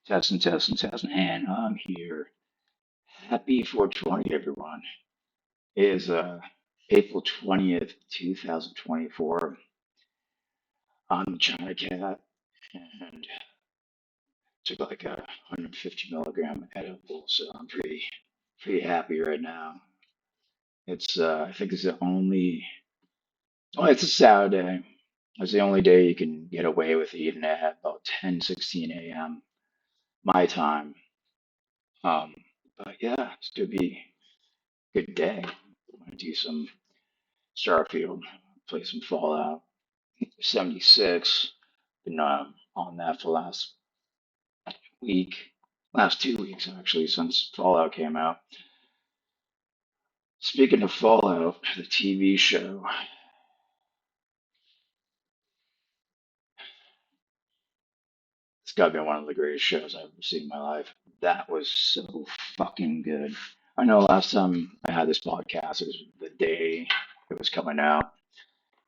Testing, and I'm here. Happy 420, everyone. It is April 20th, 2024. I'm Chinacat and took like a 150 milligram edible, so I'm pretty happy right now. It's I think it's the only it's a Saturday. It's the only day you can get away with eating it at about 10:16 a.m. my time. Um, but yeah, it's gonna be a good day. I'm gonna do some Starfield, play some Fallout 76. Been on that for week, last 2 weeks actually, since Fallout came out. Speaking of Fallout, the TV show, it's got to be one of the greatest shows I've ever seen in my life. That was so fucking good. I know last time I had this podcast, it was the day it was coming out.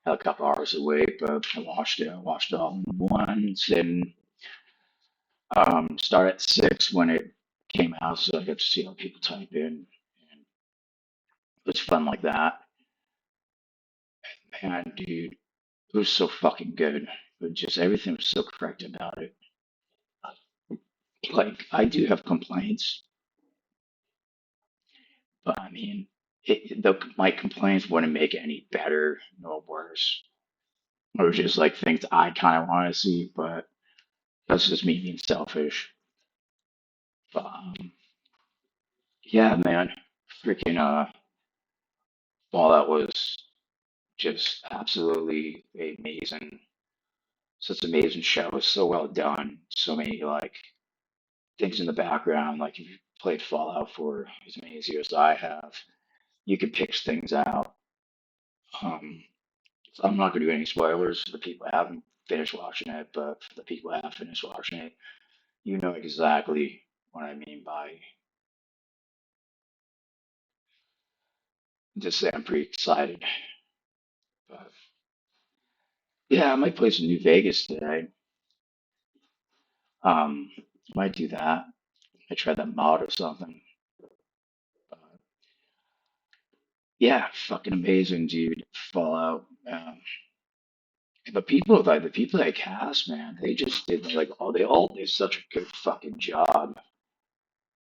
Had a couple hours to wait, but I watched it. I watched it all in one sitting. Start at 6 when it came out, so I got to see how people type in. And it's fun like that. And dude, it was so fucking good. But just everything was so correct about it. Like I do have complaints, but I mean, my complaints wouldn't make it any better nor worse. Or just like things I kind of want to see, but that's just me being selfish. But yeah, man, freaking Fallout was just absolutely amazing. Such an amazing show. It's so well done. So many like things in the background. Like if you played Fallout for as many years as I have, you could pick things out. Um, so I'm not going to do any spoilers for the people who haven't finished watching it, but for the people who have finished watching it, you know exactly what I mean by just say I'm pretty excited. But yeah, I might play some New Vegas today. Might do that. I tried that mod or something. But yeah, fucking amazing, dude. Fallout. The people that cast, man, they just did like they all did such a good fucking job.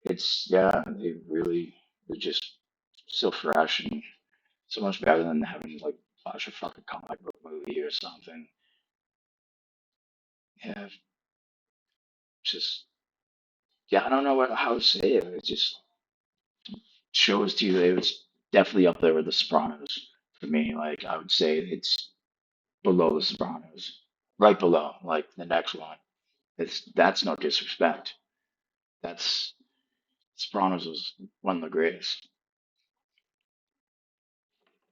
It's yeah, they're just so fresh and so much better than having like watch a fucking comic book movie or something. Yeah, just yeah, I don't know how to say it. It just shows to you that it was definitely up there with The Sopranos for me. Like I would say it's below The Sopranos, right below, like the next one. That's no disrespect. That's Sopranos was one of the greatest,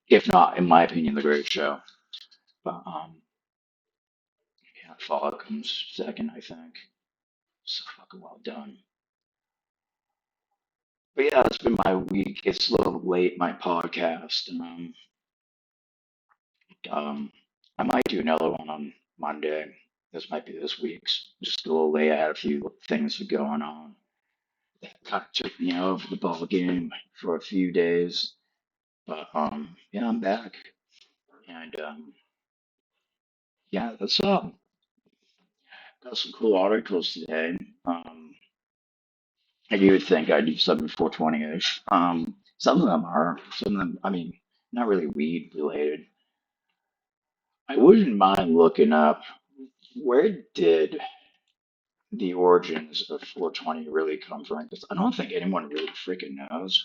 if not, in my opinion, the greatest show. But yeah, Fallout comes second, I think. So fucking well done. But yeah, that's been my week. It's a little late, my podcast. Um, I might do another one on Monday. This might be this week's. Just a little late. I had a few things going on. Kind of took me over the ball game for a few days. But yeah, I'm back. And yeah, that's up. Got some cool articles today. Um, you would think I'd do something 420-ish. Some of them are. Some of them, I mean, not really weed related. I wouldn't mind looking up where did the origins of 420 really come from? Because I don't think anyone really freaking knows.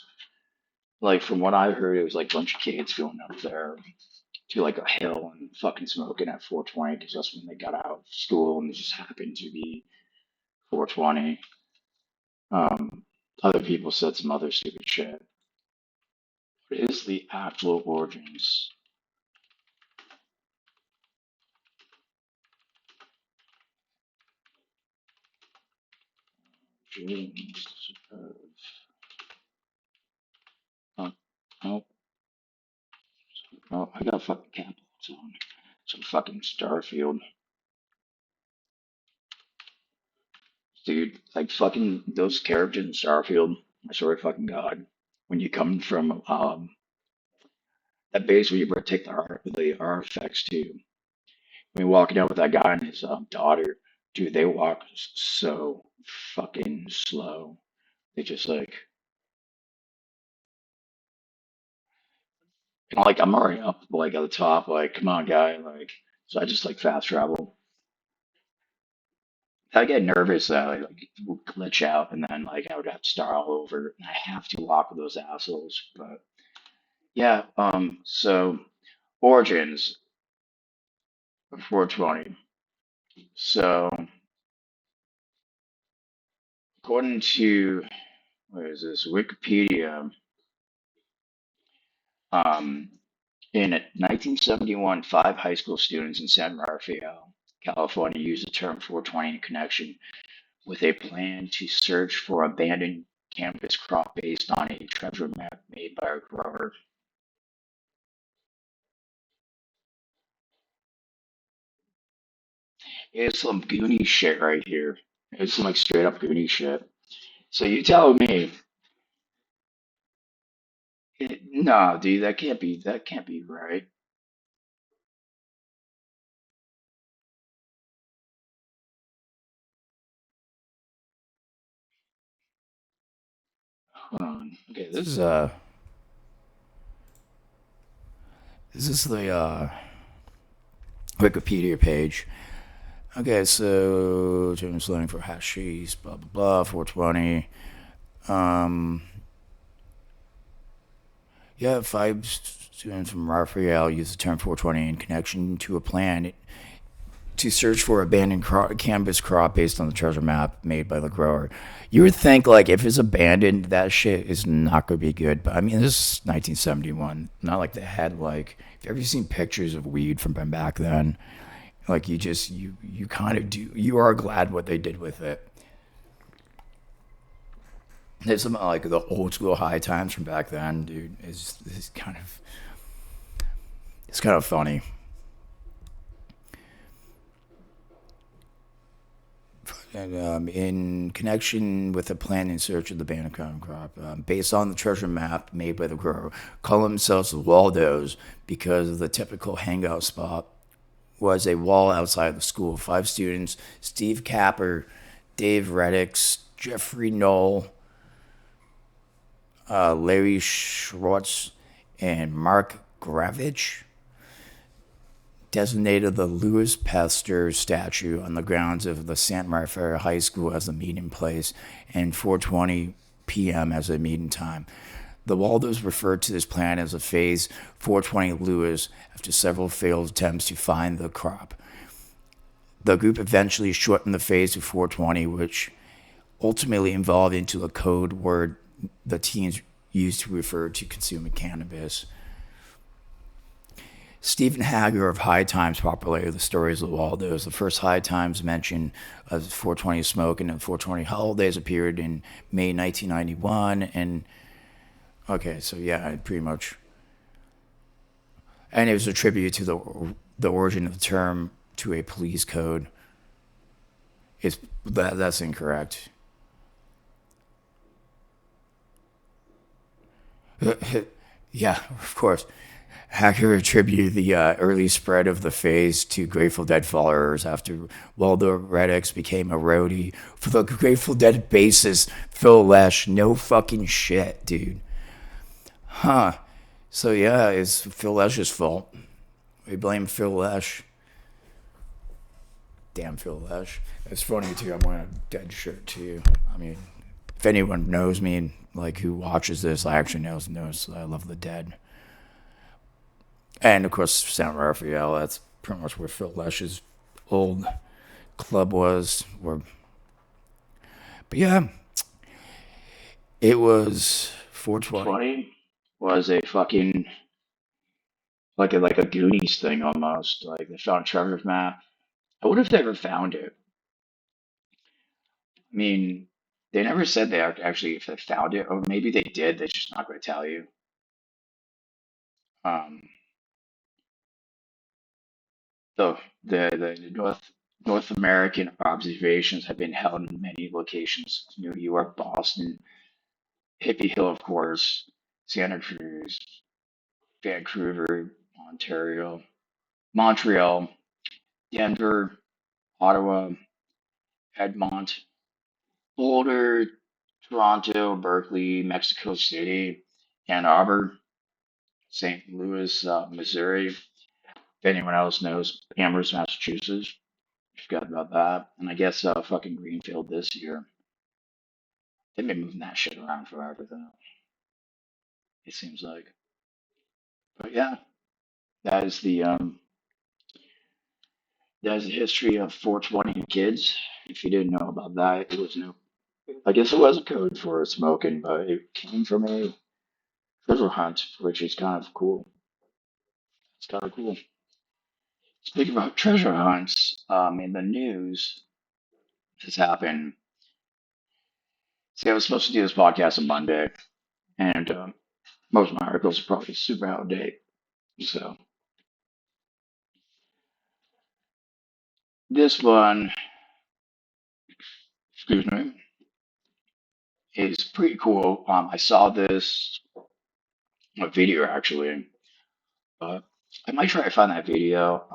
Like from what I heard, it was like a bunch of kids going up there to like a hill and fucking smoking at 420 because that's when they got out of school and it just happened to be 420. Um, Other people said some other stupid shit. What is the actual origins? Origins of, oh, oh, oh, I got fucking capitals on. Some fucking Starfield. dude. Like fucking those characters in Starfield. I swear to fucking God, when you come from that base where you take the artifacts to, when you're walking out with that guy and his daughter, dude, they walk so fucking slow. They just like, like I'm already up like at the top. Like, come on, guy. Like, so I just like fast travel. I get nervous that I like will glitch out and then like I would have to start all over and I have to walk with those assholes. But yeah, so origins of 420. So according to what is this, Wikipedia, um, in 1971, five high school students in San Rafael, California, used the term 420 in connection with a plan to search for abandoned cannabis crop based on a treasure map made by a grower. It's some Goonie shit right here. It's some like straight up Goonie shit. So you tell me, no, dude, that can't be right. Hold on. Okay, this is the Wikipedia page. Okay, so James learning for hashish, blah blah blah, 420. Um, yeah, five students from Raphael used the term 420 in connection to a plan to search for abandoned cannabis crop based on the treasure map made by the grower. You would think like if it's abandoned, that shit is not gonna be good. But I mean, this is 1971. Not like they had like. Have you ever seen pictures of weed from back then? Like you kind of do. You are glad what they did with it. There's some like the old school high times from back then, dude. Is kind of it's kind of funny. And in connection with a plan in search of the Bannocktown crop, based on the treasure map made by the grower, call themselves the Waldos because of the typical hangout spot was a wall outside the school. Five students: Steve Capper, Dave Reddix, Jeffrey Knoll, Larry Schwartz, and Mark Gravich, designated the Louis Pasteur statue on the grounds of the Santa Maria High School as the meeting place and 4:20 p.m. as a meeting time. The Waldos referred to this plan as a phase 420 Lewis after several failed attempts to find the crop. The group eventually shortened the phase to 420, which ultimately evolved into a code word the teens used to refer to consuming cannabis. Stephen Hager of High Times populated the stories of Waldo's. The first High Times mention of 420 smoke and the 420 holidays appeared in May 1991. And okay, so yeah, pretty much. And it was attributed to the origin of the term to a police code. That's incorrect. Yeah, of course. Hacker attributed the early spread of the phase to Grateful Dead followers after Waldo Reddix became a roadie for the Grateful Dead bassist Phil Lesh. No fucking shit, dude. Huh. So yeah, it's Phil Lesh's fault. We blame Phil Lesh. Damn Phil Lesh. It's funny too. I'm wearing a Dead shirt too. I mean, if anyone knows me and like who watches this, I actually knows I love the Dead. And of course, San Rafael. That's pretty much where Phil Lesh's old club was. But yeah, it was 420. 20 was a fucking like a Goonies thing almost. Like they found Trevor's map. I wonder if they ever found it. I mean, they never said they actually if they found it, or maybe they did. They're just not going to tell you. Um, the the North. North American observations have been held in many locations: New York, Boston, Hippie Hill, of course, Santa Cruz, Vancouver, Ontario, Montreal, Denver, Ottawa, Edmont, Boulder, Toronto, Berkeley, Mexico City, Ann Arbor, St. Louis, Missouri. If anyone else knows, Amherst, Massachusetts. Forgot about that. And I guess fucking Greenfield this year. They've been moving that shit around forever, though. It seems like. But yeah, that is the um, that is the history of 420 kids. If you didn't know about that, it was no. I guess it was a code for smoking, but it came from a treasure hunt, which is kind of cool. It's kind of cool. Speaking about treasure hunts, in the news, this happened. See, I was supposed to do this podcast on Monday, and most of my articles are probably super out of date. So this one, excuse me, is pretty cool. I saw this a video actually, but I might try to find that video.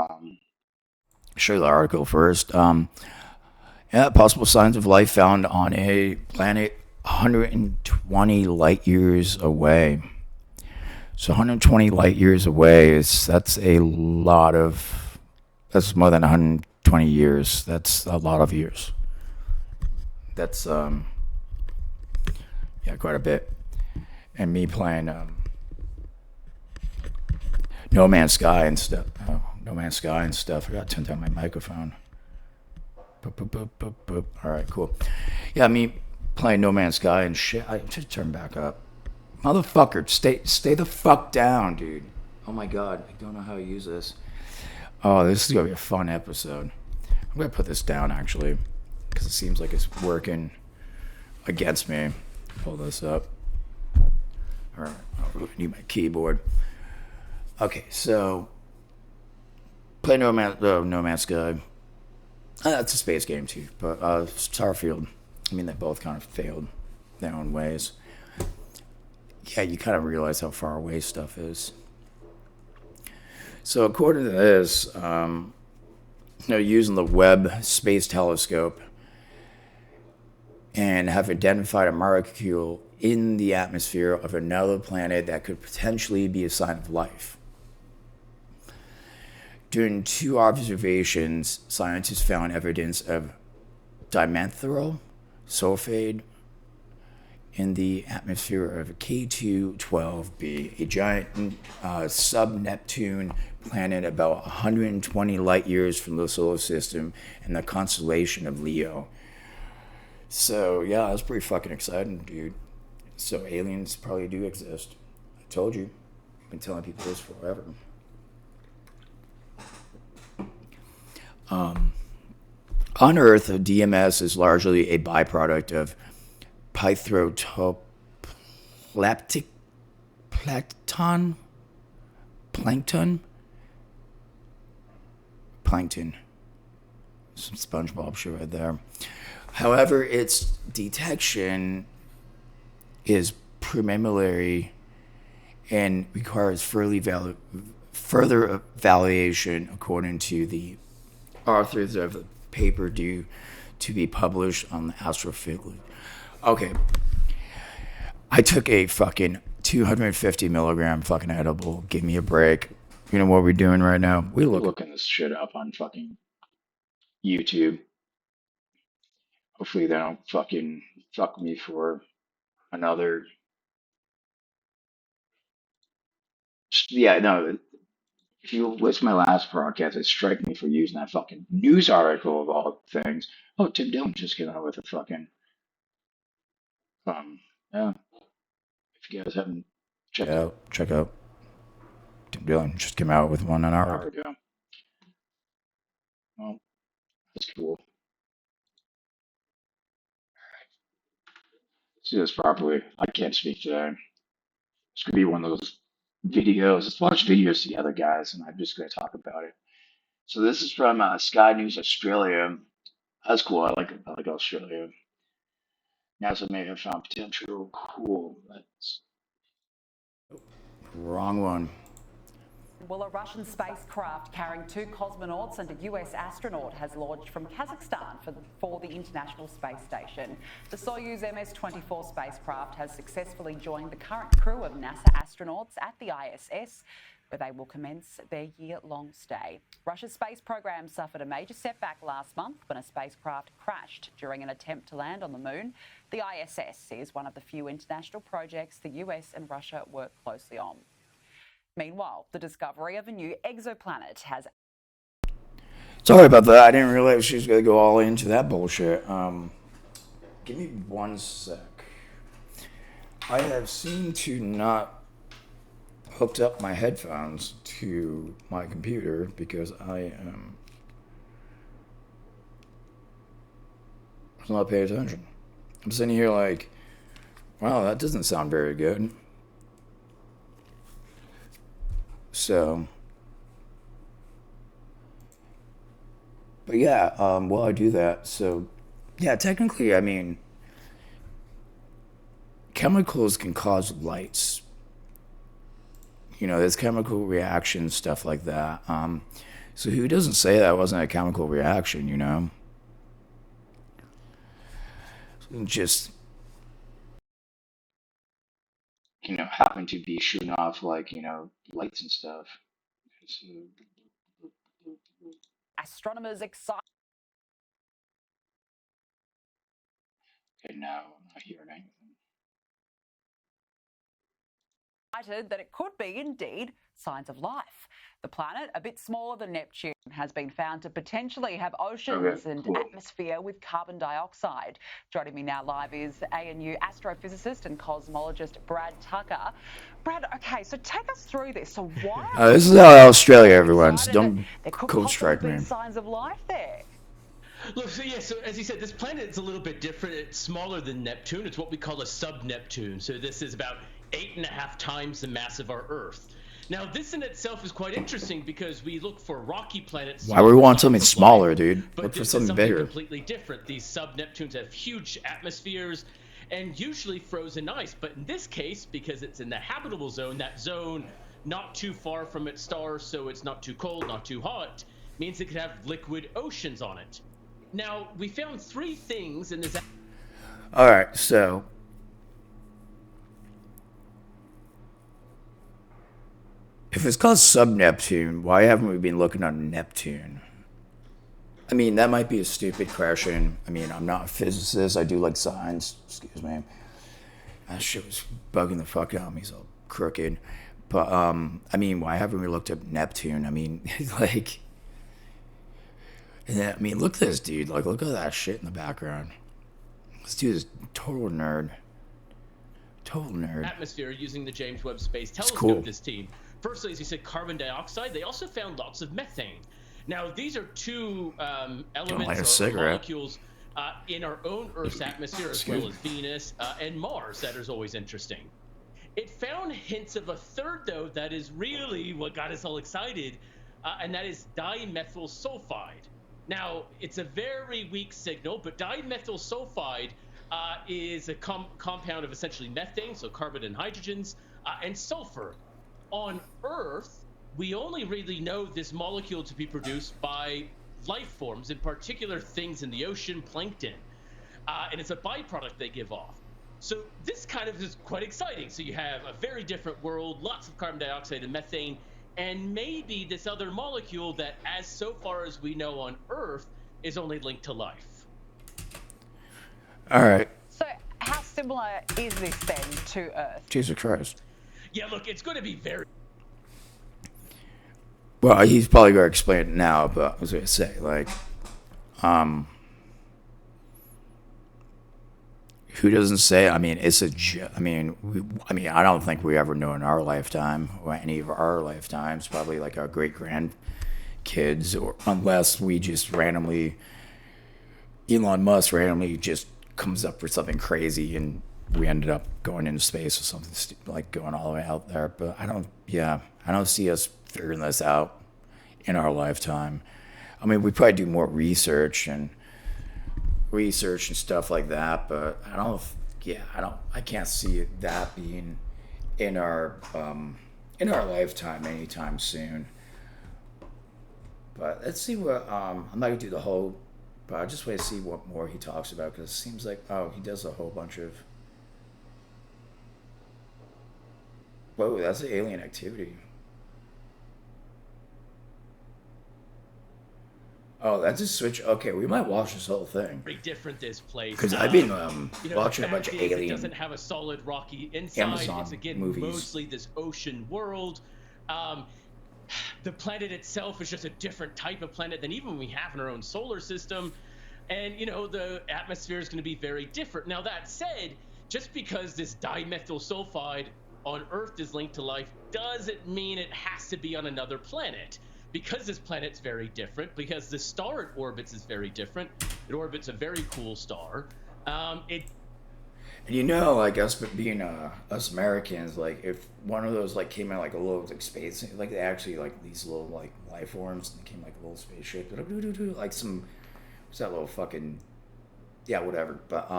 Show you the article first. Yeah, possible signs of life found on a planet 120 light years away. So 120 light years away is that's a lot of that's more than 120 years. That's a lot of years. That's yeah, quite a bit. And me playing No Man's Sky and stuff. Oh, No Man's Sky and stuff. I got to turn down my microphone. Boop, boop, boop, boop, boop. All right, cool. Yeah, me playing No Man's Sky and shit. I should turn back up. Motherfucker, stay the fuck down, dude. Oh my god, I don't know how to use this. Oh, this is gonna be a fun episode. I'm gonna put this down actually, because it seems like it's working against me. Pull this up. All right, I really need my keyboard. Okay, so play No Man's Sky. That's a space game too, but Starfield. I mean, they both kind of failed their own ways. Yeah, you kind of realize how far away stuff is. So according to this, using the Webb Space Telescope and have identified a molecule in the atmosphere of another planet that could potentially be a sign of life. During 2 observations, scientists found evidence of dimethyl sulfide in the atmosphere of K2-12b, a giant sub-Neptune planet about 120 light years from the solar system and the constellation of Leo. So, yeah, that's pretty fucking exciting, dude. So, aliens probably do exist. I told you. I've been telling people this forever. On Earth, DMS is largely a byproduct of pythrotoplankton, plankton. Some SpongeBob shit right there. However, its detection is preliminary and requires further evaluation, according to the authors of the paper due to be published on the astrophysics. Okay, I took a fucking 250 milligram fucking edible. Give me a break. You know what we're doing right now? We're looking this shit up on fucking YouTube. Hopefully they don't fucking fuck me for another. Yeah, no. If you listen to my last broadcast, it strike me for using that fucking news article of all things. Oh, Tim Dillon just came out with a fucking yeah. If you guys haven't check out. Tim Dillon just came out with one an hour ago. Well, that's cool. See this properly. I can't speak today. This could be one of those videos. Let's watch videos together, guys, and I'm just going to talk about it. So this is from Sky News Australia. That's cool. I like Australia. NASA may have found potential cool. That's wrong one. Well, a Russian spacecraft carrying 2 cosmonauts and a US astronaut has launched from Kazakhstan for the International Space Station. The Soyuz MS-24 spacecraft has successfully joined the current crew of NASA astronauts at the ISS, where they will commence their year-long stay. Russia's space program suffered a major setback last month when a spacecraft crashed during an attempt to land on the moon. The ISS is one of the few international projects the US and Russia work closely on. Meanwhile, the discovery of a new exoplanet has... Sorry about that. I didn't realize she was going to go all into that bullshit. Give me 1 sec. I have seemed to not hooked up my headphones to my computer because I am not paying attention. I'm sitting here like, wow, that doesn't sound very good. So, but yeah, while I do that, so yeah, technically, I mean, chemicals can cause lights. You know, there's chemical reactions, stuff like that. So who doesn't say that wasn't a chemical reaction, you know? Just, happen to be shooting off like lights and stuff. So, astronomers excited okay, now I'm not hearing anything. that it could be indeed signs of life. The planet, a bit smaller than Neptune, has been found to potentially have oceans and atmosphere with carbon dioxide. Joining me now live is ANU astrophysicist and cosmologist Brad Tucker. Brad, okay, so take us through this. So why? this is how Australia, everyone. So don't cold strike me. Signs of life there. Look, so as you said, this planet is a little bit different. It's smaller than Neptune. It's what we call a sub-Neptune. So this is about 8.5 times the mass of our Earth. Now, this in itself is quite interesting because we look for rocky planets. Why would we want something smaller, dude? Look for something bigger. Completely different. These sub-Neptunes have huge atmospheres and usually frozen ice. But in this case, because it's in the habitable zone, that zone not too far from its star, so it's not too cold, not too hot, means it could have liquid oceans on it. Now, we found 3 things in this... All right, so... if it's called sub-Neptune, why haven't we been looking on Neptune? I mean, that might be a stupid question. I mean, I'm not a physicist. I do like science. Excuse me. That shit was bugging the fuck out of me. He's all crooked. But, I mean, why haven't we looked up Neptune? I mean, like... I mean, look at this dude. Like, look at that shit in the background. This dude is total nerd. Total nerd. Atmosphere using the James Webb Space Telescope, cool. This team. Firstly, as you said, carbon dioxide. They also found lots of methane. Now, these are 2 elements or molecules in our own Earth's atmosphere, as well as Venus and Mars. That is always interesting. It found hints of a 3rd, though, that is really what got us all excited, and that is dimethyl sulfide. Now, it's a very weak signal, but dimethyl sulfide is a compound of essentially methane, so carbon and hydrogens, and sulfur. On Earth, we only really know this molecule to be produced by life forms, in particular things in the ocean, plankton, and it's a byproduct they give off. So this kind of is quite exciting. So you have a very different world, lots of carbon dioxide and methane, and maybe this other molecule that, as so far as we know on Earth, is only linked to life. All right. So how similar is this then to Earth? Jesus Christ. Yeah, look, it's going to be very... Well, he's probably going to explain it now, but I was going to say, like, who doesn't say? I mean, it's a. I mean, I don't think we ever know in our lifetime or any of our lifetimes. Probably like our great grandkids, or unless we just randomly, Elon Musk randomly just comes up with something crazy and we ended up going into space or something like going all the way out there. But I don't see us figuring this out in our lifetime. I mean, we probably do more research and stuff like that, but I can't see that being in our lifetime anytime soon. But let's see what I'm not gonna do the whole, but I just want to see what more he talks about because it seems like he does a whole bunch of. Whoa, that's the alien activity. Oh, that's a switch. Okay, we might watch this whole thing. Very different this place. Because I've been watching a bunch of It alien. doesn't have a solid rocky inside. Amazon it's again movies. mostly this ocean world. The planet itself is just a different type of planet than even we have in our own solar system. And, the atmosphere is going to be very different. Now, that said, just because this dimethyl sulfide on Earth is linked to life doesn't mean it has to be on another planet. Because this planet's very different, because the star it orbits is very different, it orbits a very cool star. And like us being us Americans, like if one of those like came out like a little like space, like they actually like these little like life forms and came like a little spaceship, like some, what's that little fucking, yeah, whatever. But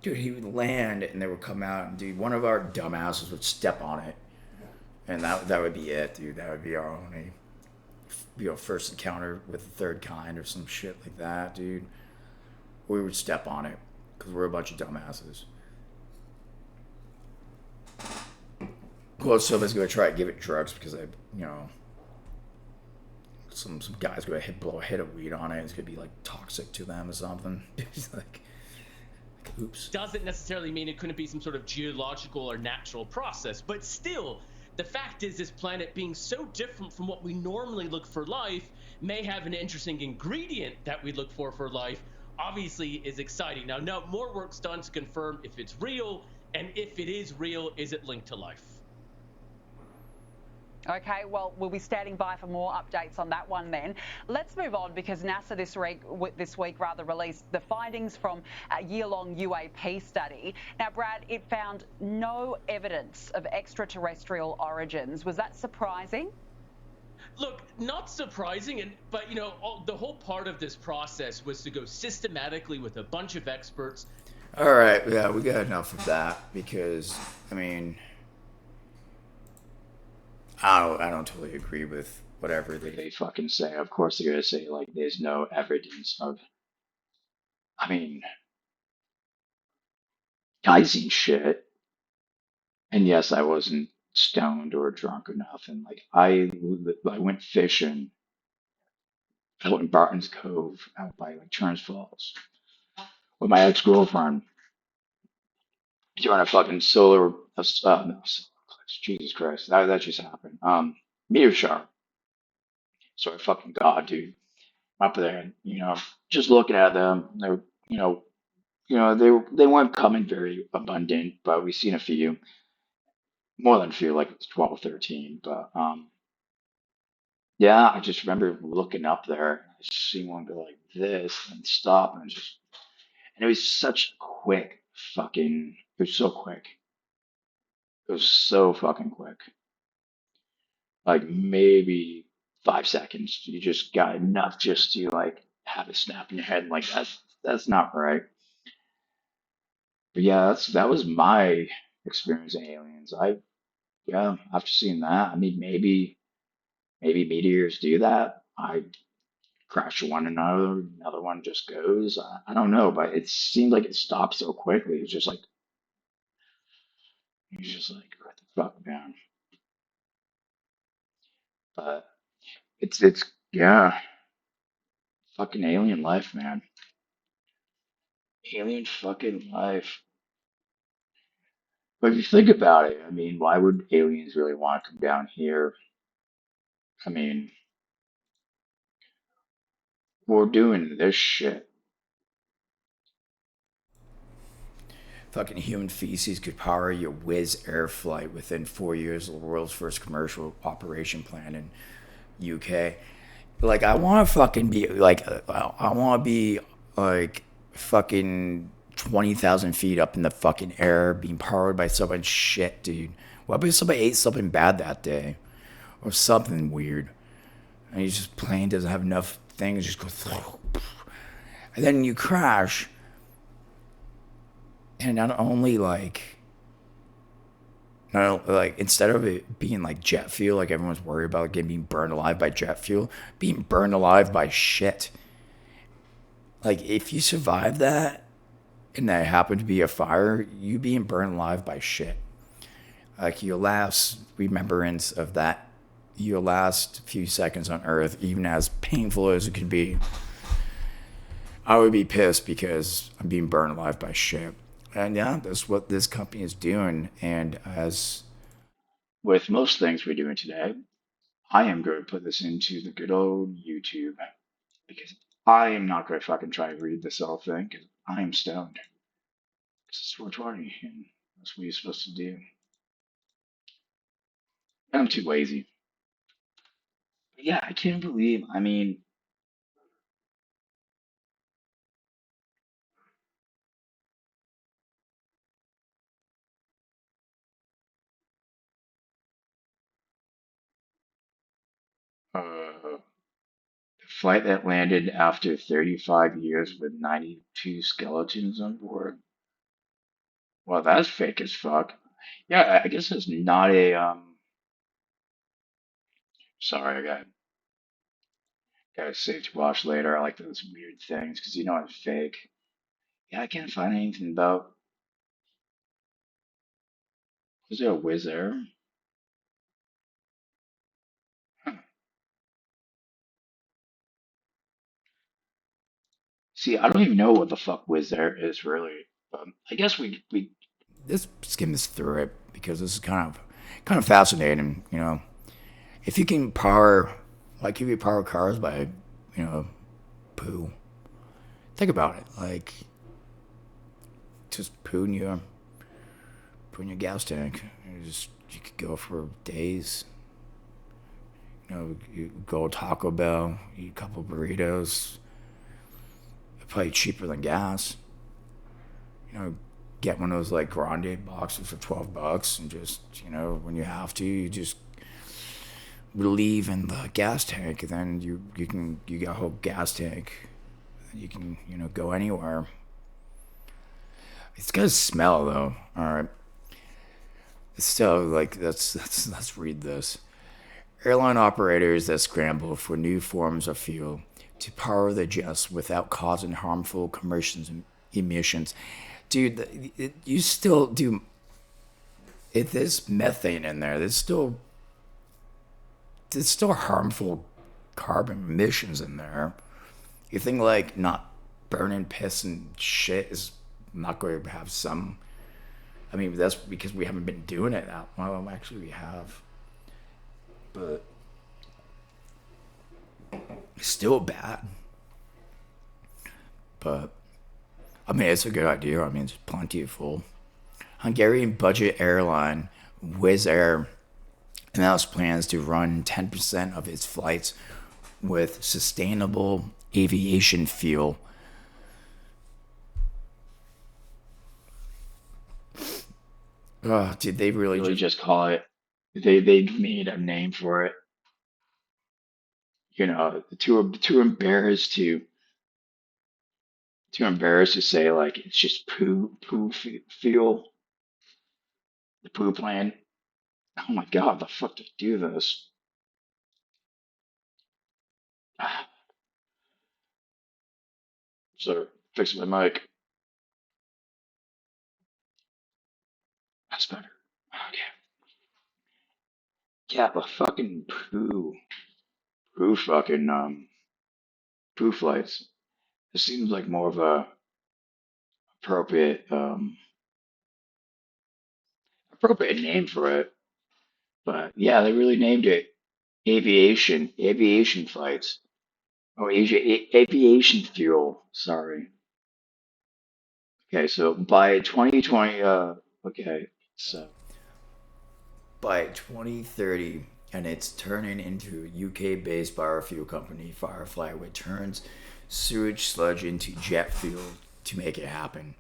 dude, he would land and they would come out and dude, one of our dumbasses would step on it, and that would be it, dude. That would be our only, first encounter with the third kind or some shit like that, dude. We would step on it. Because we're a bunch of dumbasses. Well, somebody's going to try to give it drugs because some guy's going to blow a hit of weed on it. It's going to be like toxic to them or something. It's like, oops. Doesn't necessarily mean it couldn't be some sort of geological or natural process, but still, the fact is this planet being so different from what we normally look for life may have an interesting ingredient that we look for life. Obviously is exciting. Now, more work's done to confirm if it's real, and if it is real, is it linked to life? Okay, well, we'll be standing by for more updates on that one then. Let's move on because NASA this week released the findings from a year-long UAP study. Now, Brad, it found no evidence of extraterrestrial origins. Was that surprising? Look, not surprising, but the whole part of this process was to go systematically with a bunch of experts. All right, yeah, we got enough of that because I don't totally agree with whatever they fucking say. Of course, they're gonna say like there's no evidence of. I seen shit, and yes, I wasn't stoned or drunk or nothing. Like I went fishing out in Barton's Cove, out by like Turns Falls, with my ex-girlfriend during a fucking solar. No, solar eclipse. Jesus Christ, that just happened. Meteor shower. So I fucking God, dude, up there, just looking at them. They were, they weren't coming very abundant, but we seen a few, more than a few, like 12, 13. But yeah, I just remember looking up there, I just seen one go like this and stop, and it was such quick fucking. It was so quick. It was so fucking quick. Like maybe 5 seconds. You just got enough just to like have a snap in your head. Like that's not right. But yeah, that was my experience in aliens. After seeing that, maybe meteors do that. I crash one another one just goes. I don't know, but it seemed like it stopped so quickly. It's just like you're just like, what the fuck, man? But it's yeah, fucking alien life, man. Alien fucking life. But if you think about it, why would aliens really want to come down here? I mean, we're doing this shit. Fucking human feces could power your Wizz Air flight within 4 years of the world's first commercial operation plan in UK. Like, I want to fucking be, like, I want to be, like, fucking 20,000 feet up in the fucking air being powered by someone's shit, dude. What if somebody ate something bad that day? Or something weird? and you just plane doesn't have enough things, just go through, and then you crash, and not only like. No, like instead of it being like jet fuel, like everyone's worried about getting being burned alive by jet fuel, being burned alive by shit. Like if you survive that and that happened to be a fire, you being burned alive by shit. Like your last remembrance of that, your last few seconds on Earth, even as painful as it could be, I would be pissed because I'm being burned alive by shit. And yeah, that's what this company is doing. And as With most things we're doing today, I am going to put this into the good old YouTube because I am not going to fucking try to read this whole thing because I am stoned. It's 420 and that's what you're supposed to do. And I'm too lazy. But yeah, I can't believe, I mean, the flight that landed after 35 years with 92 skeletons on board. Well, that's fake as fuck. Yeah, I guess it's not a, sorry, got save to watch later. I like those weird things because you know it's fake. Yeah, I can't find anything about. Is there a Wizz Air? Huh. See, I don't even know what the fuck Wizz Air is really. I guess we this skim this through it because this is kind of fascinating. You know, if you can power, like if you power cars by, you know, poo. Think about it, like just poo in your gas tank. You could go for days. You know, you go Taco Bell, eat a couple burritos. Probably cheaper than gas. You know, get one of those like grande boxes for $12 and just, you know, when you have to, you just relieve in the gas tank, and then you got a whole gas tank. You can, you know, go anywhere. It's gonna smell though. All right. So like let's read this. Airline operators that scramble for new forms of fuel to power the jets without causing harmful commercial emissions. Dude, you still do. If there's methane in there, there's still harmful carbon emissions in there. You think like not burning piss and shit is not going to have some. I mean, that's because we haven't been doing it that well. Actually, we have, but it's still bad. But I mean, it's a good idea. I mean, it's plenty of fuel. Hungarian budget airline Wizz Air announced plans to run 10% of its flights with sustainable aviation fuel. Did they really just call it. They made a name for it. You know, too embarrassed to say like it's just fuel, the poo plan. Oh my god, the fuck did I do this? So fix my mic. That's better. Okay. Yeah, but fucking fucking poo flights. It seems like more of a appropriate appropriate name for it. But yeah, they really named it aviation flights. Oh, aviation fuel. Sorry. Okay, so by 2020, okay, so by 2030, and it's turning into UK-based biofuel company Firefly, which turns sewage sludge into jet fuel to make it happen.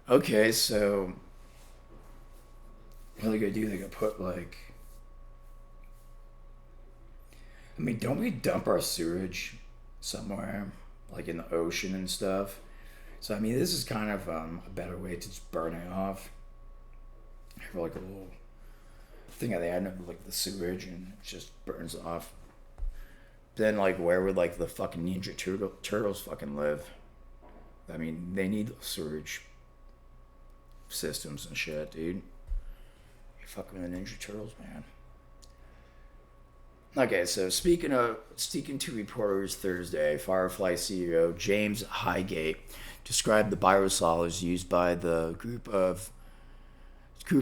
Okay, so What are they gonna do? They gonna put like, I mean, don't we dump our sewage somewhere, like in the ocean and stuff? So I mean, this is kind of a better way to just burn it off. Have like a little thing at the end of like the sewage, and it just burns off. Then like, where would like the fucking turtles fucking live? I mean, they need sewage systems and shit, dude. You fucking with the Ninja Turtles, man. Okay, so speaking to reporters Thursday, Firefly CEO James Highgate described the biosolids used by the group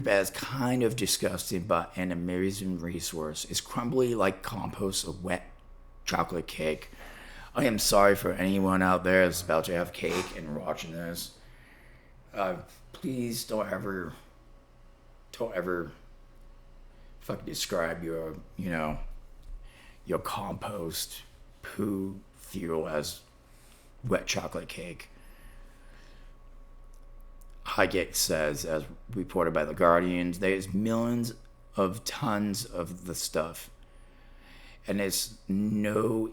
as kind of disgusting but an amazing resource. It's crumbly like compost of wet chocolate cake. I am sorry for anyone out there that's about to have cake and watching this. Please don't ever fucking describe your compost poo fuel as wet chocolate cake. Highgate says, as reported by The Guardian, there's millions of tons of the stuff, and it's no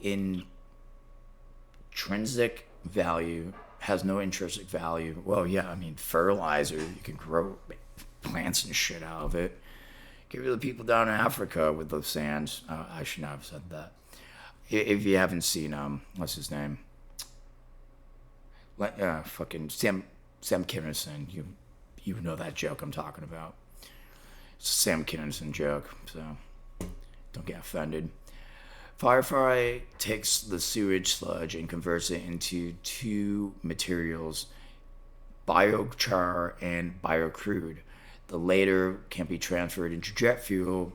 intrinsic value, has no intrinsic value. Well, yeah, I mean, fertilizer, you can grow plants and shit out of it. Give it to the people down in Africa with those sands. I should not have said that. If you haven't seen, what's his name? Fucking Sam Kinison. You know that joke I'm talking about. It's a Sam Kinison joke, so don't get offended. Firefly takes the sewage sludge and converts it into two materials, biochar and biocrude. The latter can be transferred into jet fuel,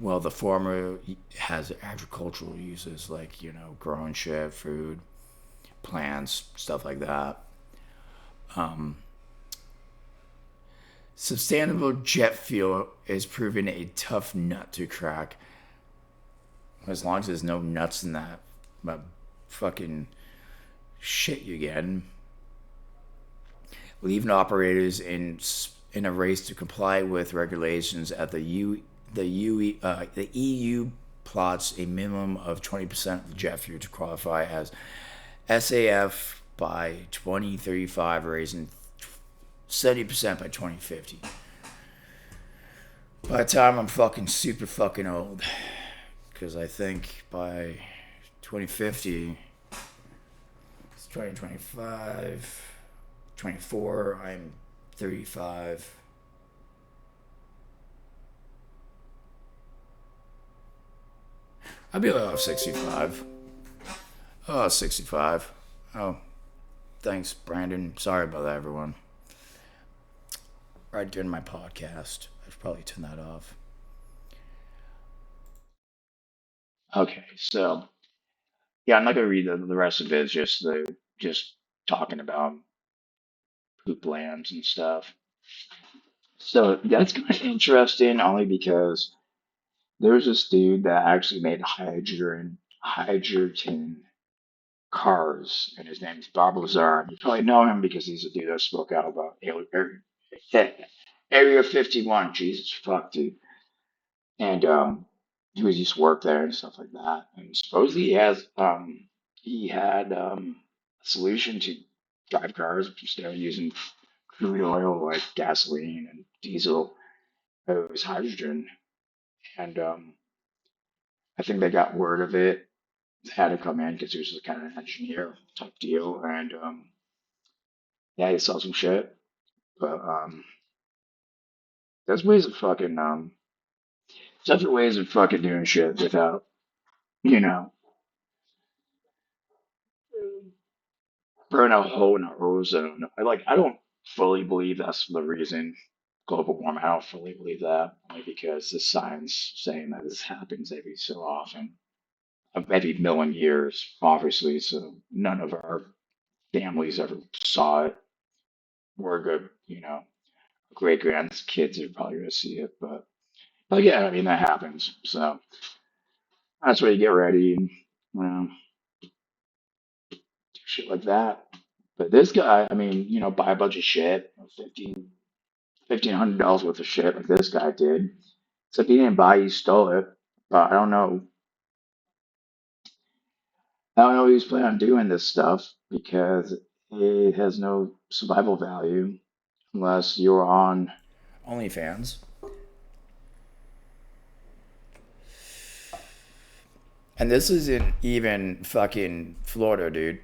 while the former has agricultural uses like, growing shit, food, plants, stuff like that. Sustainable jet fuel is proven a tough nut to crack. As long as there's no nuts in that fucking shit you're getting. Leaving operators in a race to comply with regulations at the EU plots a minimum of 20% of the jet fuel to qualify as SAF by 2035, raising 70% by 2050. By the time I'm fucking super fucking old, because I think by 2050, it's 2025, 24, I'm 35. I'll be like 65. Oh, 65. Oh, thanks, Brandon. Sorry about that, everyone. Right during my podcast. I should probably turn that off. Okay, so yeah, I'm not gonna read the rest of it. It's just talking about poop lands and stuff. So that's kind of interesting, only because there's this dude that actually made hydrogen cars, and his name's Bob Lazar. You probably know him because he's a dude that spoke out about Area 51. Jesus fuck, dude. And he was used to work there and stuff like that. And supposedly he had a solution to drive cars instead of using crude oil like gasoline and diesel. It was hydrogen, and I think they got word of it. Had to come in because he was the kind of engineer type deal, and yeah, he saw some shit. But there's ways of fucking different ways of fucking doing shit without you know burn a hole in our ozone. I don't fully believe that's the reason global warming. I don't fully believe that, only because the science saying that this happens every so often, every million years, obviously. So none of our families ever saw it. We're good, great grandkids are probably gonna see it, but yeah, I mean that happens. So that's where you get ready and do shit like that. But this guy, I mean, buy a bunch of shit, 15 $1,500 worth of shit like this guy did. Except he didn't buy, he stole it. But I don't know. I don't know if he's planning on doing this stuff because it has no survival value unless you're on. OnlyFans. And this isn't even fucking Florida, dude.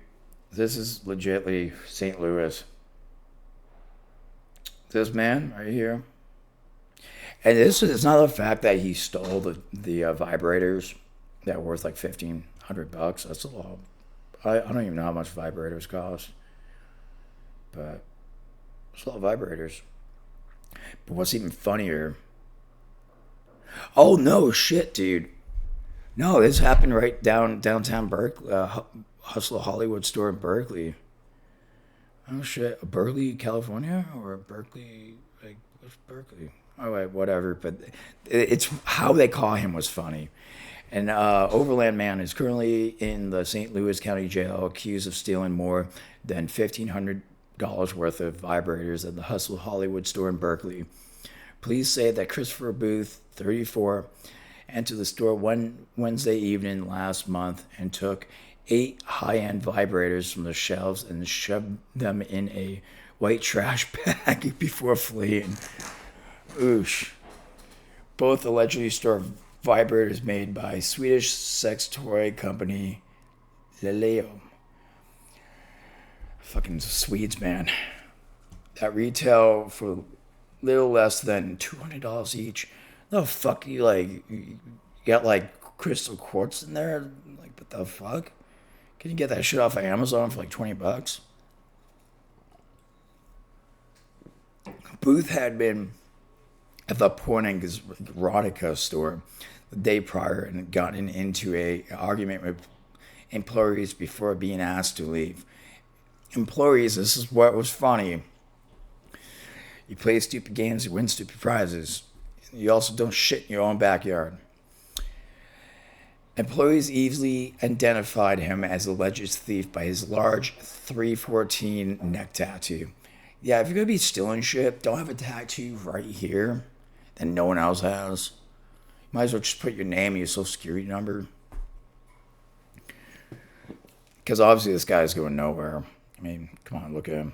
This is legitly St. Louis. This man right here. And this is not the fact that he stole the vibrators that were worth like $1,500. That's a lot. I don't even know how much vibrators cost, but it's a lot of vibrators. But what's even funnier? Oh no, shit, dude. No, this happened right downtown Berkeley, Hustle Hollywood store in Berkeley. Oh shit, Berkeley, California, or Berkeley? Like what's Berkeley? Oh wait, whatever. But it's how they call him was funny. An overland man is currently in the St. Louis County Jail, accused of stealing more than $1,500 worth of vibrators at the Hustle Hollywood store in Berkeley. Police say that Christopher Booth, 34, entered the store one Wednesday evening last month and took 8 high-end vibrators from the shelves and shoved them in a white trash bag before fleeing. Oosh. Both allegedly store vibrators made by Swedish sex toy company Leleo. Fucking Swedes, man. That retail for little less than $200 each. The fuck you like? You got like crystal quartz in there? Like what the fuck? Can you get that shit off of Amazon for like $20? Booth had been at the Porning's erotica store the day prior and gotten into a argument with employees before being asked to leave. Employees, this is what was funny. You play stupid games, you win stupid prizes. You also don't shit in your own backyard. Employees easily identified him as alleged thief by his large 314 neck tattoo. Yeah, if you're going to be stealing shit, don't have a tattoo right here that no one else has. You might as well just put your name and your social security number. Because obviously this guy's going nowhere. I mean, come on, look at him.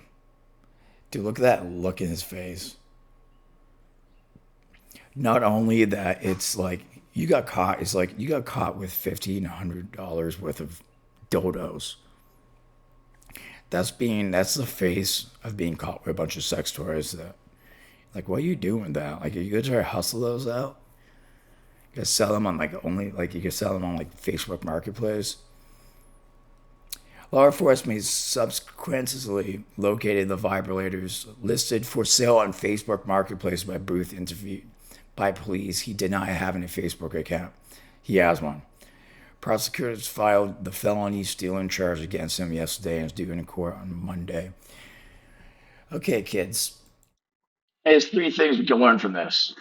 Dude, look at that look in his face. Not only that, it's like you got caught. It's like you got caught with $1,500 worth of dildos. That's the face of being caught with a bunch of sex toys. That, like, what are you doing with that? Like, are you gonna try to hustle those out? You gotta sell them on you can sell them on like Facebook Marketplace. Law enforcement subsequently located the vibrators listed for sale on Facebook Marketplace by Booth. Interviewed by police, he denied having a Facebook account. He has one. Prosecutors filed the felony stealing charge against him yesterday and is due in court on Monday. Okay, kids. Hey, there's 3 things we can learn from this.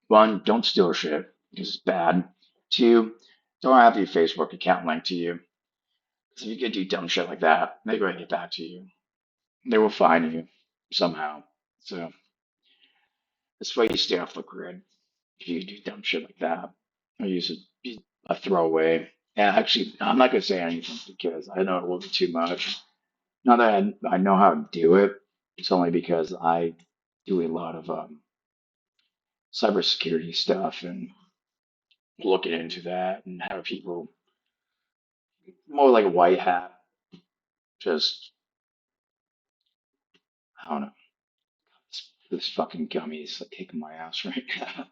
1, don't steal shit because it's bad. 2, don't have your Facebook account linked to you. So if you can do dumb shit like that, they're going to get back to you. They will find you somehow. So that's why you stay off the grid. If you do dumb shit like that, or use a throwaway. And actually, I'm not going to say anything because I know it will be too much. Not that I know how to do it. It's only because I do a lot of cybersecurity stuff and looking into that and how people more like a white hat, just I don't know. This fucking gummy is like kicking my ass right now.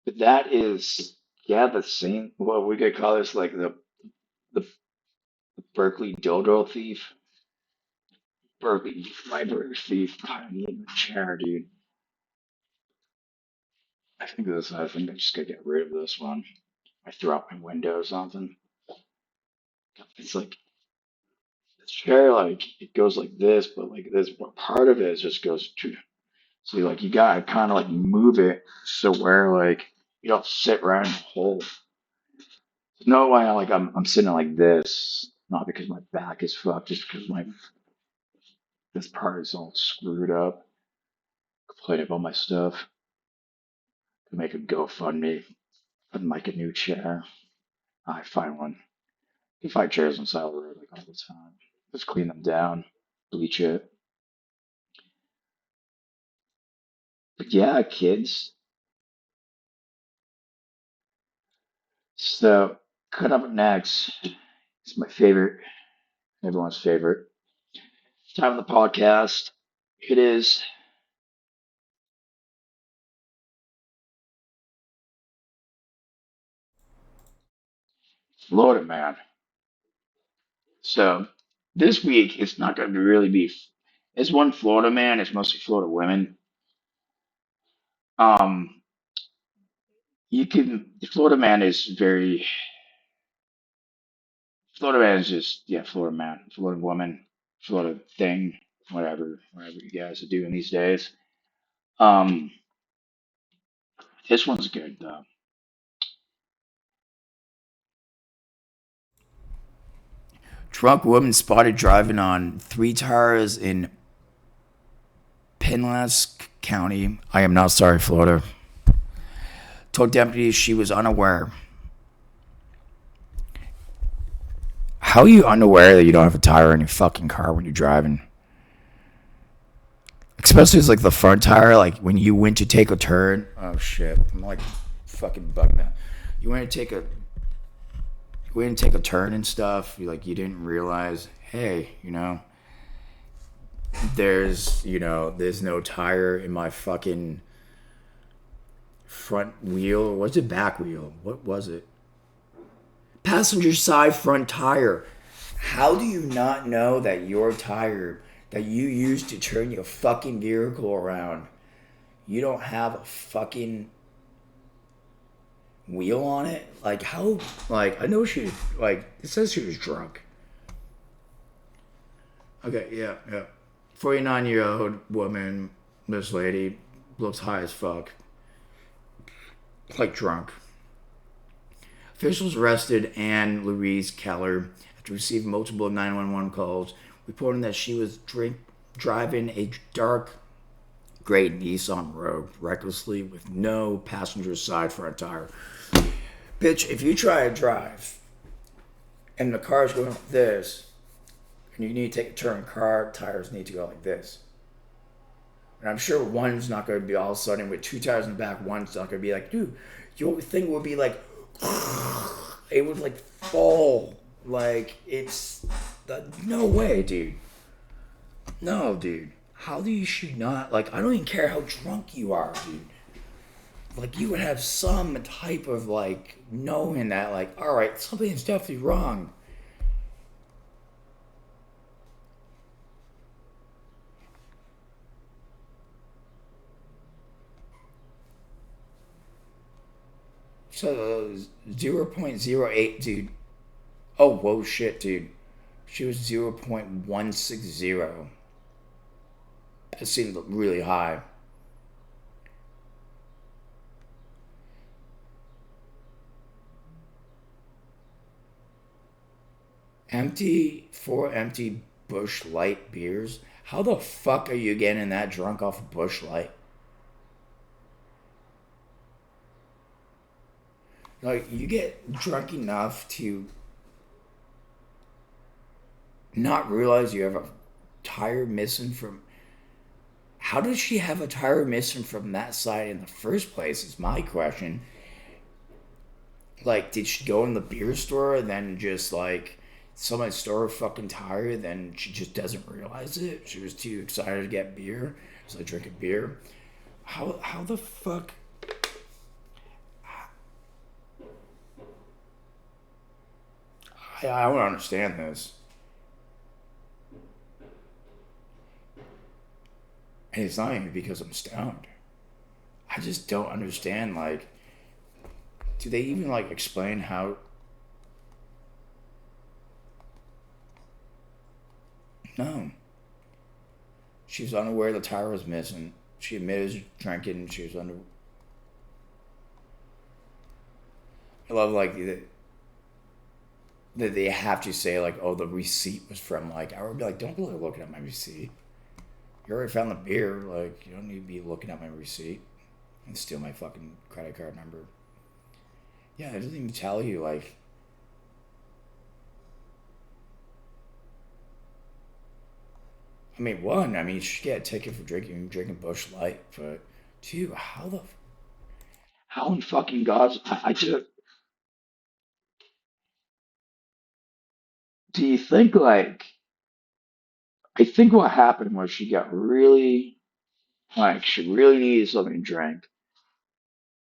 But that is, yeah, the same. What we could call this like the Berkeley dildo thief, Berkeley library thief. God, I need a chair, dude. I think I just gotta get rid of this one. I throw out my window or something. It's like the chair, like it goes like this, but like this part of it just goes to. So like you gotta kind of like move it so where like you don't sit right in the hole. No way, like I'm sitting like this, not because my back is fucked, just because my this part is all screwed up. clean up all my stuff, to make a GoFundMe, and make a new chair. I find one. You find chairs on the side of the road like all the time. Just clean them down, bleach it. But yeah, kids. So, cut up next. It's my favorite, everyone's favorite time of the podcast. It is Florida Man. So, this week it's not going to really be. It's one Florida man. It's mostly Florida women. Um, you can. Florida Man is very. Florida Man is just Florida man, Florida woman, Florida thing, whatever you guys are doing these days. Um, this one's good though. Drunk woman spotted driving on 3 tires in Pinellas County. I am not sorry, Florida. Told deputies she was unaware. How are you unaware that you don't have a tire in your fucking car when you're driving? Especially it's like the front tire, like when you went to take a turn. Oh shit, I'm like fucking bugging out. You went to take a turn and stuff. You didn't realize, hey, there's no tire in my fucking front wheel. Or was it back wheel? What was it? Passenger side front tire. How do you not know that your tire that you use to turn your fucking vehicle around, you don't have a fucking wheel on it? Like, how? Like, I know she, like, it says she was drunk. Okay, yeah. 49-year-old woman, this lady, looks high as fuck. Like, drunk. Officials arrested Anne Louise Keller after receiving multiple 911 calls reporting that she was driving a dark gray Nissan Rogue recklessly with no passenger side front tire. Bitch, if you try to drive and the car's going like this and you need to take a turn, car tires need to go like this. And I'm sure one's not going to be all of a sudden with 2 tires in the back, one's not going to be like, dude, your thing would be like, it would like fall. Like, it's no way, dude. No, dude. How do you should not, like, I don't even care how drunk you are, dude. Like, you would have some type of, like, knowing that, like, all right, something's definitely wrong. So, 0.08, dude. Oh, whoa, shit, dude. She was 0.160. That seemed really high. Four empty Busch Light beers? How the fuck are you getting that drunk off of Busch Light? Like, you get drunk enough to not realize you have a tire missing from... How does she have a tire missing from that side in the first place is my question. Like, did she go in the beer store and then just, like, somebody stole her fucking tire, then she just doesn't realize it? She was too excited to get beer. It's like drinking beer. How the fuck... I don't understand this. And it's not even because I'm stoned. I just don't understand, like, do they even, like, explain how... No. She was unaware the tire was missing. She admitted drinking. She was under... I love, like, that they have to say, like, oh, the receipt was from, like... I would be like, don't bother looking at my receipt. You already found the beer. Like, you don't need to be looking at my receipt and steal my fucking credit card number. Yeah, it doesn't even tell you, like, I mean, one, I mean, you should get a ticket for drinking Busch Light, but two, How in fucking God's I just do you think like I think what happened was she got really like she really needed something to drink.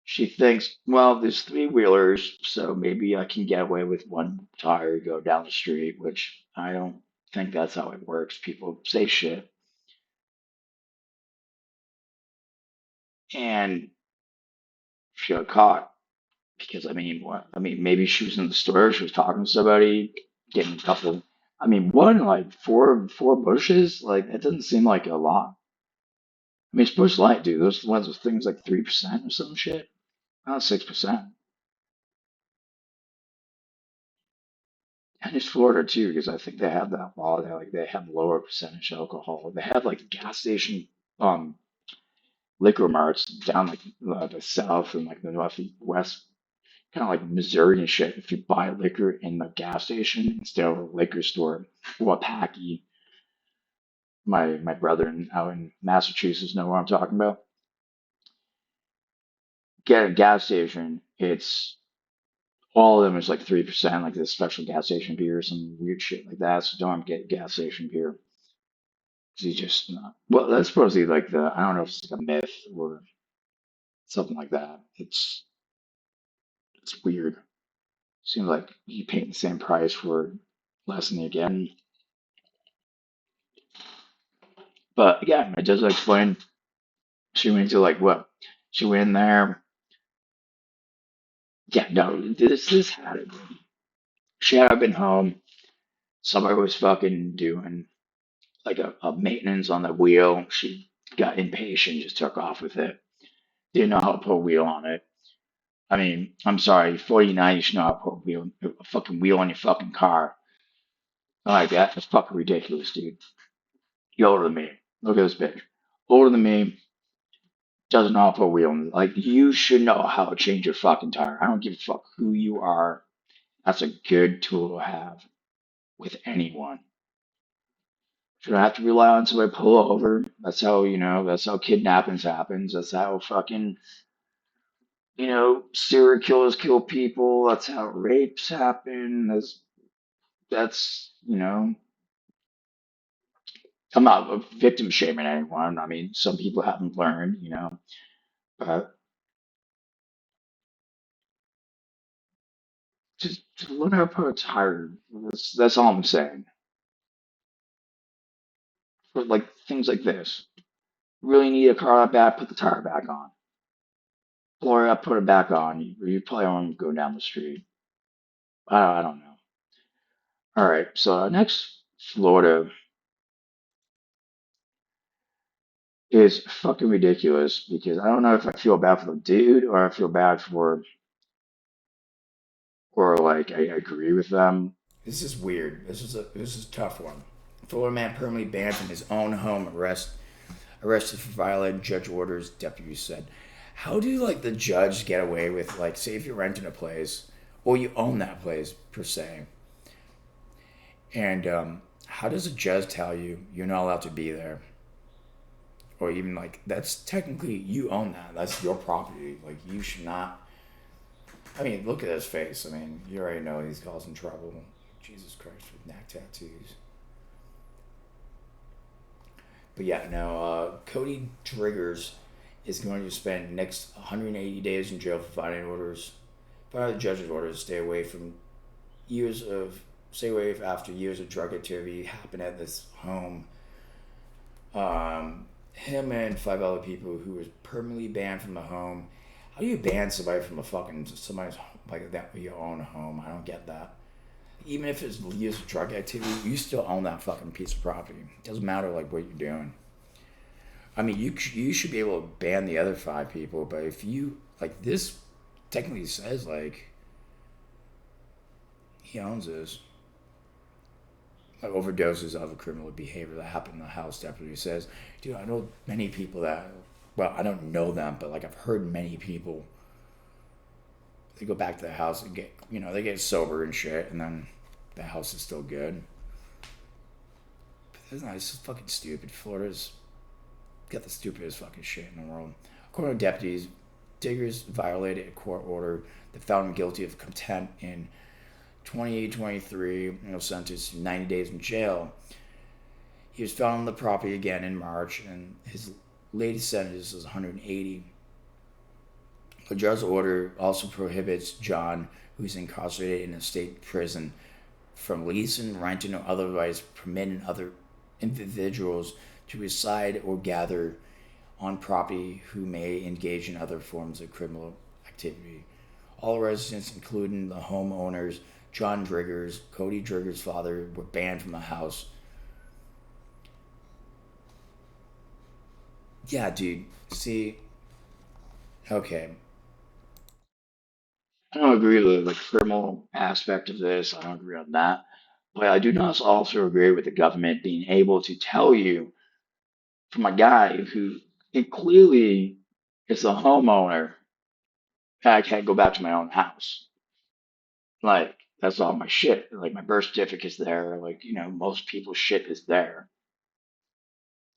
She thinks, well, there's three wheelers, so maybe I can get away with one tire, go down the street, which I don't think that's how it works. People say shit. And she got caught because I mean, what? I mean, maybe she was in the store, she was talking to somebody, getting a couple. I mean, one like four bushes, like that doesn't seem like a lot. I mean, it's Bush Light, dude. Those ones with things like 3% or some shit, not 6%. And it's Florida too, because I think they have that law. They have lower percentage alcohol. They have like gas station um liquor marts down like the south and like the northwest, kind of like Missouri and shit. If you buy liquor in the gas station instead of a liquor store or a packy, my brother out in Massachusetts know what I'm talking about. Get a gas station, it's all of them is like 3%, like this special gas station beer or some weird shit like that. So don't get gas station beer. 'Cause you just, well, that's supposedly like I don't know if it's like a myth or something like that. It's weird. Seems like you pay the same price for less than you get. But again, it does explain. She went to like what? She went in there. Yeah, no, this had it. She had been home. Somebody was fucking doing like a maintenance on the wheel. She got impatient, just took off with it. Didn't know how to put a wheel on it. I mean, I'm sorry, 49, you should know how to put a fucking wheel on your fucking car. Like that, that's fucking ridiculous, dude. You're older than me. Look at this bitch. Older than me, doesn't know how to put a wheel on it. Like, you should know how to change your fucking tire. I don't give a fuck who you are. That's a good tool to have with anyone. Should I have to rely on somebody to pull over? That's how kidnappings happens. That's how fucking, serial killers kill people. That's how rapes happen. That's, I'm not victim shaming anyone. I mean, some people haven't learned, but just learn how to put a tire. That's all I'm saying. For like things like this, really need a car that bad, put the tire back on. Blow it up, put it back on. You probably won't go down the street. I don't know. All right, so next, Florida is fucking ridiculous because I don't know if I feel bad for the dude or I feel bad or like I agree with them. this is weird. This is a tough one. Florida man permanently banned from his own home, arrested for violating judge orders, deputies said. How do like the judge get away with, like, say if you're renting a place or you own that place per se, and how does a judge tell you you're not allowed to be there? Or even like that's technically you own that. That's your property. Like you should not. I mean, look at his face. I mean, you already know he's causing trouble. Jesus Christ with neck tattoos. But yeah, no. Cody Triggers is going to spend next 180 days in jail for violating the judge's orders to stay away after years of drug activity happened at this home. Him and 5 other people who was permanently banned from the home. How do you ban somebody from somebody's like that your own home? I don't get that. Even if it's years of drug activity, you still own that fucking piece of property. It doesn't matter like what you're doing. I mean, you should be able to ban the other 5 people, but if you like this, technically says like he owns this. overdoses of criminal behavior that happened in the house. Deputy says, dude, I know many people that, well, I don't know them, but like I've heard many people, they go back to the house and get, they get sober and shit, and then the house is still good. But it's just fucking stupid. Florida's got the stupidest fucking shit in the world. According to deputies, Diggers violated a court order that found him guilty of contempt in 2023, sentenced to 90 days in jail. He was found on the property again in March, and his latest sentence was 180. The judge's order also prohibits John, who's incarcerated in a state prison, from leasing, renting, or otherwise permitting other individuals to reside or gather on property who may engage in other forms of criminal activity. All residents, including the homeowners, John Driggers, Cody Driggers' father, were banned from the house. Yeah, dude. See, okay. I don't agree with the criminal aspect of this. I don't agree on that. But I do not also agree with the government being able to tell you from a guy who it clearly is a homeowner, I can't go back to my own house. Like, that's all my shit. Like, my birth certificate's there. Like, most people's shit is there.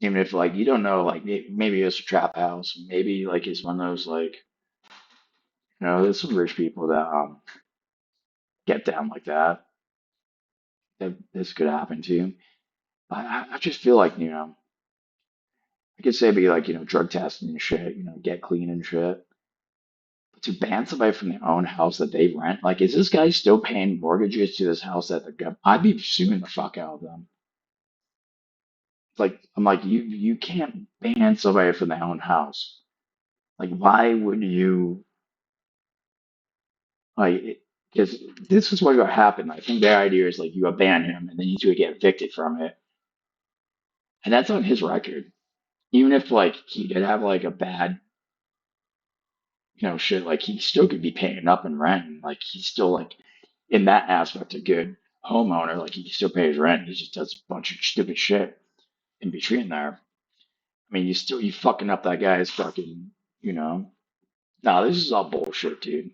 Even if, like, you don't know, like, maybe it's a trap house. Maybe, like, it's one of those, like, there's some rich people that get down like that. That this could happen to. I just feel like, I could say be like, drug testing and shit, get clean and shit. But to ban somebody from their own house that they rent, like, is this guy still paying mortgages to this house that the government? I'd be suing the fuck out of them. Like, I'm like, you can't ban somebody from their own house. Like, why would you, like, because this is what will happen. I think their idea is like you ban him and then he's gonna get evicted from it. And that's on his record. Even if like he did have like a bad shit, like he still could be paying up and rent. And, like he's still like in that aspect a good homeowner. Like he still pays rent. He just does a bunch of stupid shit in between there. I mean, you fucking up that guy's fucking, you know. No, this is all bullshit, dude.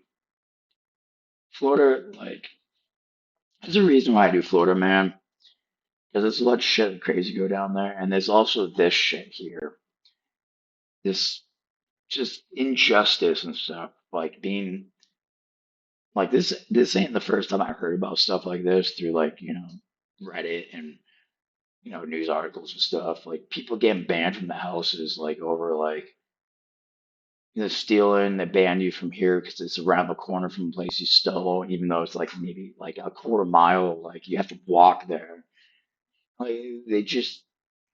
Florida, like, there's a reason why I do Florida, man. Because there's a lot of shit crazy go down there, and there's also this shit here. This just injustice and stuff, like being like this ain't the first time I heard about stuff like this through like, Reddit and news articles and stuff. Like people getting banned from the houses like over like stealing, they ban you from here because it's around the corner from the place you stole, even though it's like maybe like a quarter mile, like you have to walk there. Like they just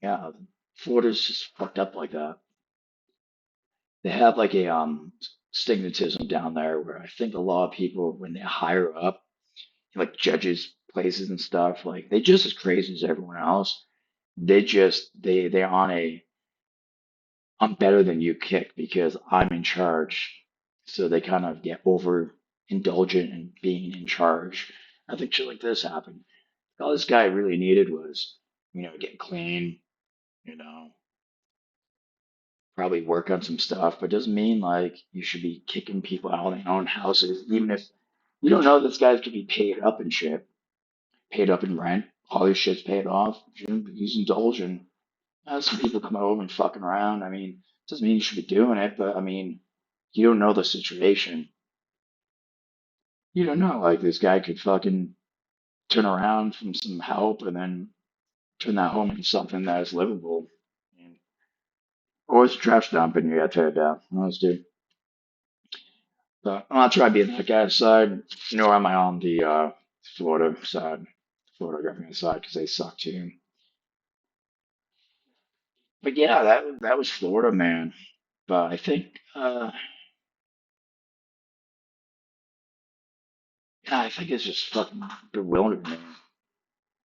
yeah, Florida's just fucked up like that. They have like a stigmatism down there where I think a lot of people when they hire up like judges places and stuff like they just as crazy as everyone else. They're on a I'm better than you kick because I'm in charge. So they kind of get over indulgent in being in charge. I think shit like this happened. All this guy really needed was, get clean, you know, probably work on some stuff, but it doesn't mean like you should be kicking people out of their own houses, even if you don't know this guy could be paid up and shit, paid up in rent, all his shit's paid off. He's indulgent. Some people come over and fucking around. I mean, doesn't mean you should be doing it, but I mean, you don't know the situation. You don't know. Like this guy could fucking turn around from some help and then turn that home into something that is livable. And, or it's a trash dump and you gotta tear it down. Let's do. But I'm not trying to be on that guy's side, nor am I on the Florida side, Florida government side, because they suck too. But yeah, that was Florida, man. But I think yeah, I think it's just fucking bewildering, man.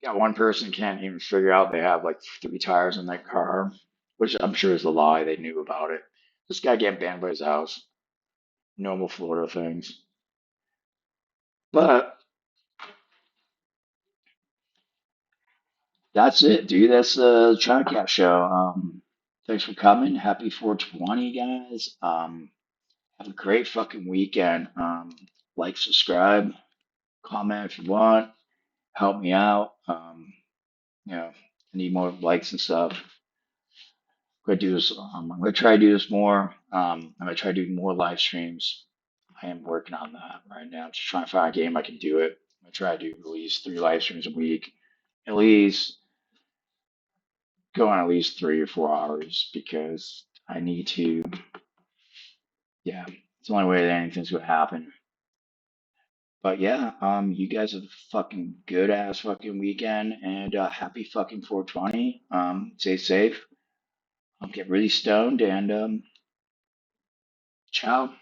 Yeah, one person can't even figure out they have like three tires in their car, which I'm sure is a lie. They knew about it. This guy getting banned by his house. Normal Florida things. But That's it, dude. That's the Chinacat Show. Thanks for coming. Happy 420, guys. Have a great fucking weekend. Like, subscribe, comment if you want. Help me out. I need more likes and stuff. I'm gonna do this. I'm gonna try to do this more. I'm gonna try to do more live streams. I am working on that right now. Just trying to find a game I can do it. I'm gonna try to do at least 3 live streams a week. At least go on at least 3 or 4 hours because I need to. Yeah, it's the only way that anything's gonna happen. But yeah, you guys have a fucking good ass fucking weekend and happy fucking 420. Stay safe. Get really stoned and ciao.